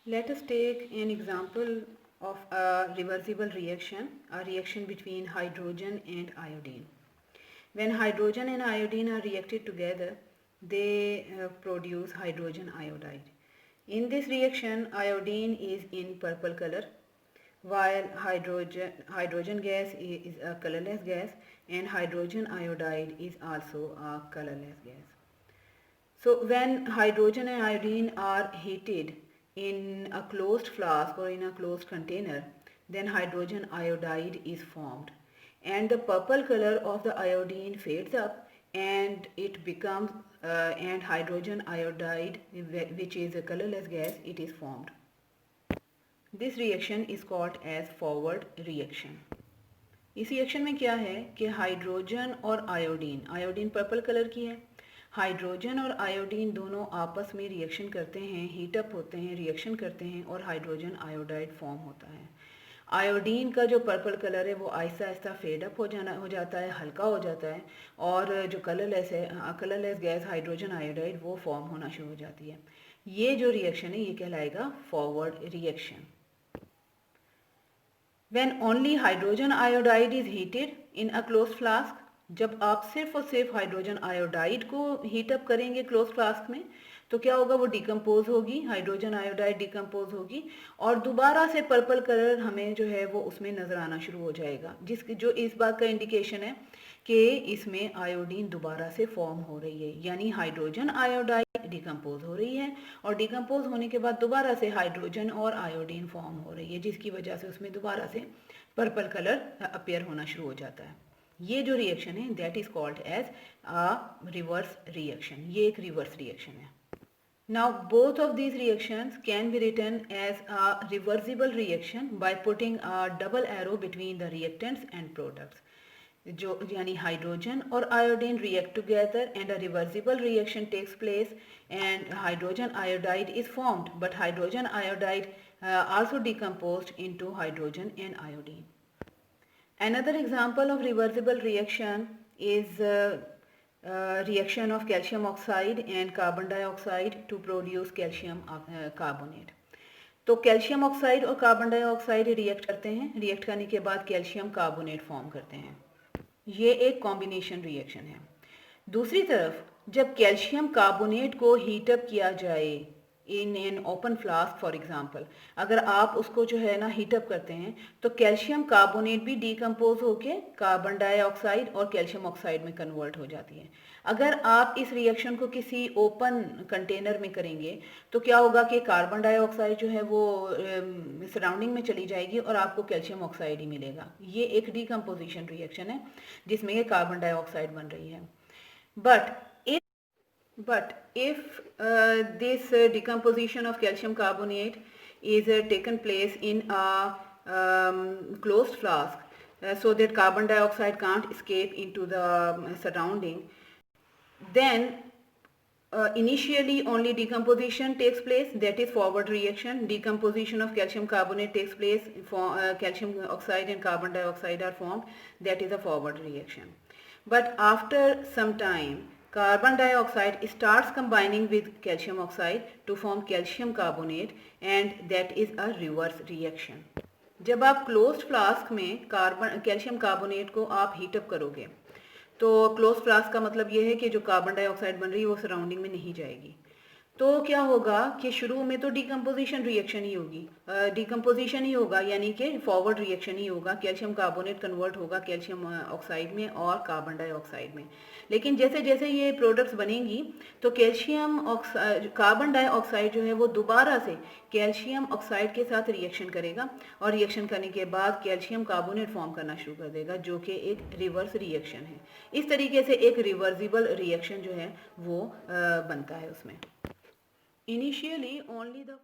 Let us take an example of a reversible reaction, a reaction between hydrogen and iodine. When hydrogen and iodine are reacted together, they produce hydrogen iodide. In this reaction, iodine is in purple color, while hydrogen gas is a colorless gas and hydrogen iodide is also a colorless gas. So when hydrogen and iodine are heated in a closed flask or in a closed container, then hydrogen iodide is formed, and the purple color of the iodine fades up and it becomes and hydrogen iodide, which is a colorless gas, it is formed. This reaction is called as forward reaction. इस reaction में क्या है कि hydrogen और iodine purple colour की है। Hydrogen और iodine दोनों आपस में रिएक्शन करते हैं, हीट अप होते हैं, रिएक्शन करते हैं और हाइड्रोजन आयोडाइड फॉर्म होता है। आयोडीन का जो पर्पल कलर है वो आहिस्ता आहिस्ता फेड अप हो जाता है, हल्का हो जाता है, और जो कलरलेस गैस हाइड्रोजन आयोडाइड वो फॉर्म होना शुरू हो जाती है। ये जो रिएक्शन है ये कहलाएगा forward reaction. When only hydrogen iodide is heated in a closed flask, जब आप सिर्फ और सिर्फ हाइड्रोजन आयोडाइड को हीट अप करेंगे क्लोज फ्लास्क में, तो क्या होगा, वो डिकम्पोज होगी, हाइड्रोजन आयोडाइड डिकम्पोज होगी और दोबारा से पर्पल कलर हमें जो है वो उसमें नज़र आना शुरू हो जाएगा, जो इस बात का इंडिकेशन है कि इसमें आयोडीन दोबारा से फॉर्म हो रही है, यानी हाइड्रोजन आयोडाइड डिकम्पोज हो रही है और डिकम्पोज होने के बाद दोबारा से हाइड्रोजन और आयोडीन फॉर्म हो रही है, जिसकी वजह से उसमें दोबारा से पर्पल कलर अपीयर होना शुरू हो जाता है। ये जो रिएक्शन है that is called as a reverse reaction. ये एक रिवर्स रिएक्शन है। Now both of these reactions can be written as a reversible reaction by putting a double arrow between the reactants and products. जो यानी hydrogen और iodine react together and a reversible reaction takes place and hydrogen iodide is formed, but hydrogen iodide also decomposed into hydrogen and iodine. Another example of reversible reaction is reaction of calcium oxide and carbon dioxide to produce calcium carbonate. तो calcium oxide और carbon dioxide react करते हैं, react करने के बाद calcium carbonate form करते हैं। ये एक कॉम्बिनेशन रिएक्शन है। दूसरी तरफ जब कैल्शियम कार्बोनेट को हीटअप किया जाए in an open flask for example, अगर आप उसको जो है ना हीटअप करते हैं तो कैल्शियम कार्बोनेट भी डिकम्पोज होके कार्बन डाइऑक्साइड और कैल्शियम ऑक्साइड में कन्वर्ट हो जाती है। अगर आप इस रिएक्शन को किसी ओपन कंटेनर में करेंगे तो क्या होगा कि कार्बन डाइऑक्साइड जो है वो सराउंडिंग में चली जाएगी और आपको कैल्शियम ऑक्साइड ही मिलेगा। ये एक डिकम्पोजिशन रिएक्शन है जिसमें ये कार्बन डाइऑक्साइड बन रही है। But if this decomposition of calcium carbonate is taken place in a closed flask, so that carbon dioxide can't escape into the surrounding, then initially only decomposition takes place, that is forward reaction. Decomposition of calcium carbonate takes place, for calcium oxide and carbon dioxide are formed, that is a forward reaction. But after some time carbon dioxide starts combining with calcium oxide to form calcium carbonate, and that is a reverse reaction. जब आप closed flask में calcium carbonate को आप heat up करोगे तो close flask का मतलब ये है कि जो कार्बन डाइऑक्साइड बन रही है वो सराउंडिंग में नहीं जाएगी। तो क्या होगा कि शुरू में तो डिकम्पोजिशन रिएक्शन ही होगी, डिकम्पोजिशन ही होगा, यानी कि फॉरवर्ड रिएक्शन ही होगा। कैल्शियम कार्बोनेट कन्वर्ट होगा कैल्शियम ऑक्साइड में और कार्बन डाइऑक्साइड में। लेकिन जैसे जैसे ये प्रोडक्ट्स बनेंगी तो कार्बन डाइऑक्साइड जो है वो दोबारा से कैल्शियम ऑक्साइड के साथ रिएक्शन करेगा और रिएक्शन करने के बाद कैल्शियम कार्बोनेट फॉर्म करना शुरू कर देगा, जो कि एक रिवर्स रिएक्शन है। इस तरीके से एक रिवर्सिबल रिएक्शन जो है वो बनता है उसमें। Initially only the